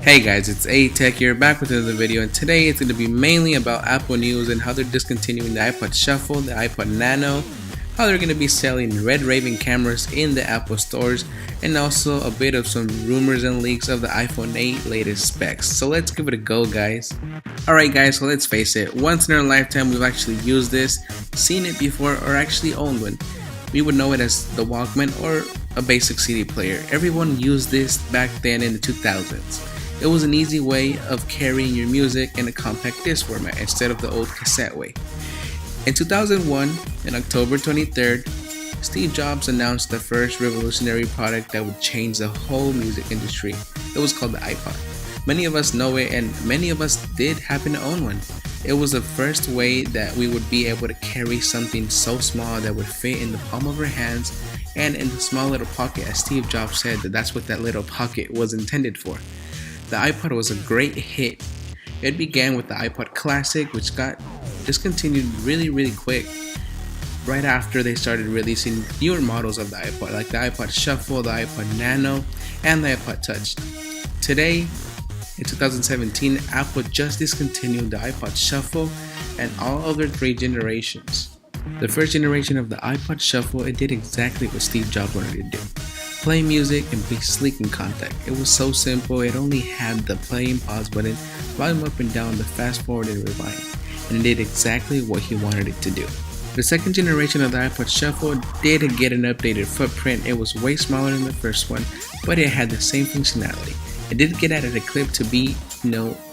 Hey guys, it's A-Tech here, back with another video, and today it's going to be mainly about Apple news and how they're discontinuing the iPod Shuffle, the iPod Nano, how they're going to be selling Red Raven cameras in the Apple stores, and also a bit of some rumors and leaks of the iPhone 8 latest specs. So let's give it a go, guys. Alright guys, so let's face it, once in our lifetime we've actually used this, seen it before, or actually owned one. We would know it as the Walkman or a basic CD player. Everyone used this back then in the 2000s. It was an easy way of carrying your music in a compact disc format instead of the old cassette way. In 2001, on October 23rd, Steve Jobs announced the first revolutionary product that would change the whole music industry. It was called the iPod. Many of us know it, and many of us did happen to own one. It was the first way that we would be able to carry something so small that would fit in the palm of our hands and in the small little pocket, as Steve Jobs said that's what that little pocket was intended for. The iPod was a great hit. It began with the iPod Classic, which got discontinued really quick right after they started releasing newer models of the iPod, like the iPod Shuffle, the iPod Nano, and the iPod Touch. Today, in 2017, Apple just discontinued the iPod Shuffle and all other three generations. The first generation of the iPod Shuffle, it did exactly what Steve Jobs wanted to do. Play music and be sleek in contact. It was so simple. It only had the play and pause button, volume up and down, the fast forward and rewind, and it did exactly what he wanted it to do. The second generation of the iPod Shuffle did get an updated footprint. It was way smaller than the first one, but it had the same functionality. It did get added a clip to be,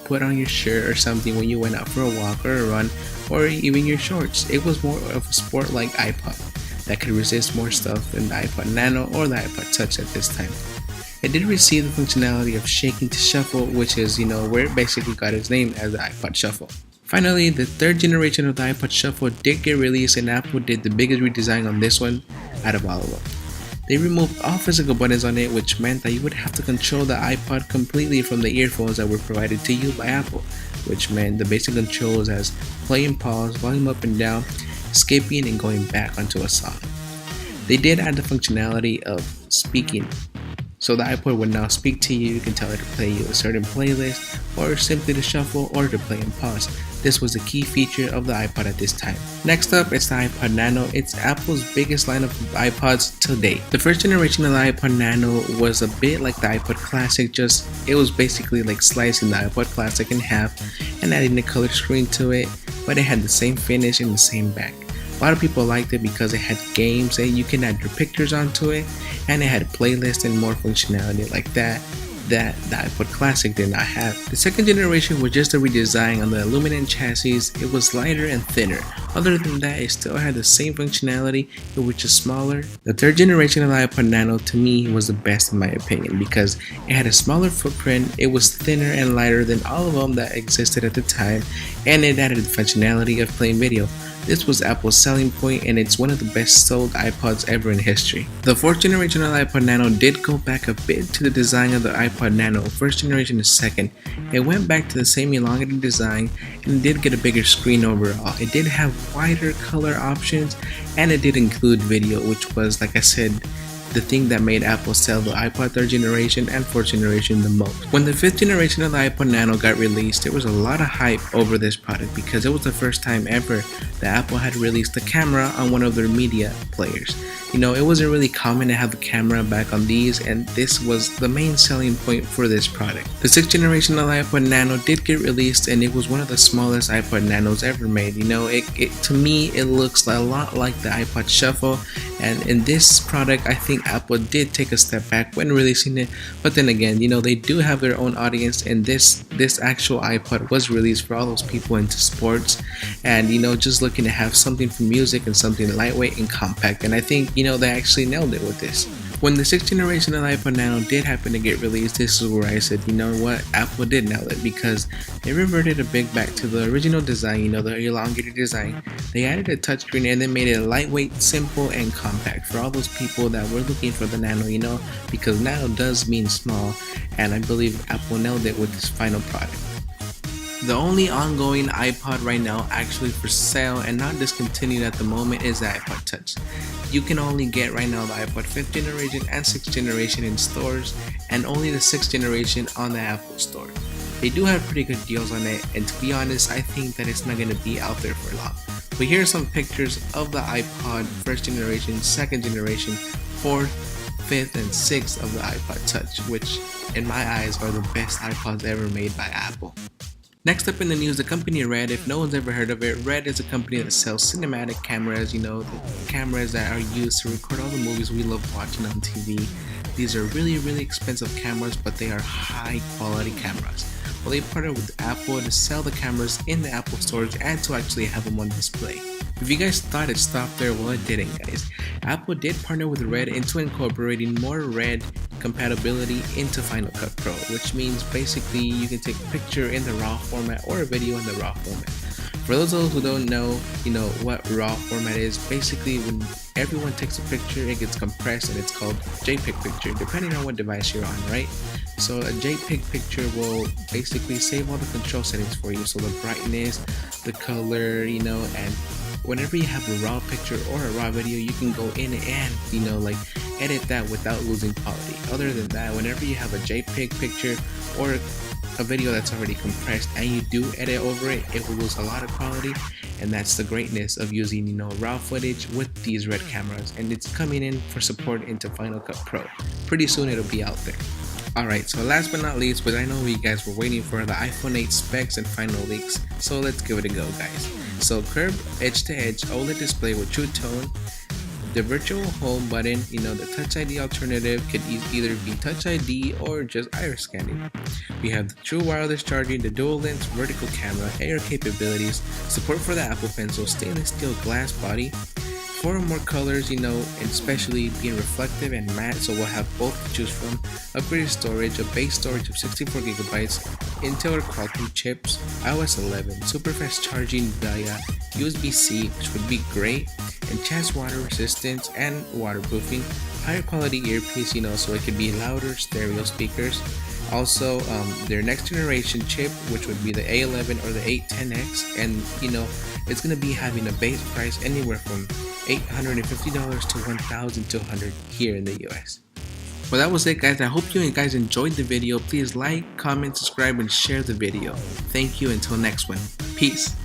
put on your shirt or something when you went out for a walk or a run, or even your shorts. It was more of a sport-like iPod that could resist more stuff than the iPod Nano or the iPod Touch at this time. It did receive the functionality of shaking to shuffle, which is, where it basically got its name as the iPod Shuffle. Finally, the third generation of the iPod Shuffle did get released, and Apple did the biggest redesign on this one out of all of them. They removed all physical buttons on it, which meant that you would have to control the iPod completely from the earphones that were provided to you by Apple, which meant the basic controls as play and pause, volume up and down, skipping and going back onto a song. They did add the functionality of speaking, so the iPod would now speak to you. You can tell it to play you a certain playlist, or simply to shuffle, or to play and pause. This was a key feature of the iPod at this time. Next up, it's the iPod Nano. It's Apple's biggest lineup of iPods to date. The first generation of the iPod Nano was a bit like the iPod Classic, just it was basically like slicing the iPod Classic in half and adding a color screen to it, but it had the same finish and the same back. A lot of people liked it because it had games and you can add your pictures onto it, and it had a playlist and more functionality like that the iPod Classic did not have. The second generation was just a redesign on the aluminum chassis. It was lighter and thinner. Other than that, it still had the same functionality, it was just smaller. The third generation of the iPod Nano to me was the best in my opinion because it had a smaller footprint, it was thinner and lighter than all of them that existed at the time, and it added the functionality of playing video. This was Apple's selling point, and it's one of the best sold iPods ever in history. The fourth generation of the iPod Nano did go back a bit to the design of the iPod Nano, first generation to second. It went back to the same elongated design, and it did get a bigger screen overall. It did have wider color options, and it did include video, which was, like I said, the thing that made Apple sell the iPod 3rd generation and 4th generation the most. When the 5th generation of the iPod Nano got released, there was a lot of hype over this product because it was the first time ever that Apple had released the camera on one of their media players. It wasn't really common to have the camera back on these, and this was the main selling point for this product. The 6th generation of the iPod Nano did get released, and it was one of the smallest iPod Nanos ever made. To me, it looks a lot like the iPod Shuffle, and in this product, I think Apple did take a step back when releasing it, but then again, they do have their own audience, and this actual iPod was released for all those people into sports and just looking to have something for music and something lightweight and compact, and I think they actually nailed it with this. When the 6th generation of the iPod Nano did happen to get released, this is where I said, what, Apple did nail it because they reverted a bit back to the original design, the elongated design. They added a touchscreen and they made it lightweight, simple, and compact for all those people that were looking for the Nano, because Nano does mean small, and I believe Apple nailed it with this final product. The only ongoing iPod right now actually for sale and not discontinued at the moment is the iPod Touch. You can only get right now the iPod 5th generation and 6th generation in stores, and only the 6th generation on the Apple Store. They do have pretty good deals on it, and to be honest, I think that it's not going to be out there for long. But here are some pictures of the iPod 1st generation, 2nd generation, 4th, 5th, and 6th of the iPod Touch, which in my eyes are the best iPods ever made by Apple. Next up in the news, the company Red. If no one's ever heard of it, Red is a company that sells cinematic cameras, the cameras that are used to record all the movies we love watching on TV. These are really expensive cameras, but they are high quality cameras. Well, they partnered with Apple to sell the cameras in the Apple stores and to actually have them on display. If you guys thought it stopped there, well, it didn't, guys. Apple did partner with Red into incorporating more Red compatibility into Final Cut Pro, which means basically you can take a picture in the RAW format or a video in the RAW format. For those who don't know, what RAW format is. Basically, when everyone takes a picture, it gets compressed and it's called JPEG picture, depending on what device you're on, right? So a JPEG picture will basically save all the control settings for you. So the brightness, the color, and whenever you have a RAW picture or a RAW video, you can go in and, edit that without losing quality. Other than that, whenever you have a JPEG picture or a video that's already compressed and you do edit over it, it will lose a lot of quality, and that's the greatness of using RAW footage with these Red cameras. And it's coming in for support into Final Cut Pro. Pretty soon it'll be out there. Alright, so last but not least, but I know you guys were waiting for the iPhone 8 specs and final leaks, so let's give it a go, guys. So curved edge-to-edge OLED display with True Tone, the virtual home button, the Touch ID alternative could either be Touch ID or just iris scanning. We have the true wireless charging, the dual lens vertical camera, AR capabilities, support for the Apple Pencil, stainless steel glass body, 4 or more colors, and especially being reflective and matte, so we'll have both to choose from. Upgraded storage, a base storage of 64 gigabytes, Intel or Qualcomm chips, iOS 11, super fast charging via USB-C, which would be great, enhanced water resistance and waterproofing, higher quality earpiece, so it could be louder stereo speakers. Also, their next generation chip, which would be the A11 or the A10X, and it's going to be having a base price anywhere from $850 to $1,200 here in the US. Well, that was it, guys. I hope you guys enjoyed the video. Please like, comment, subscribe, and share the video. Thank you. Until next one. Peace.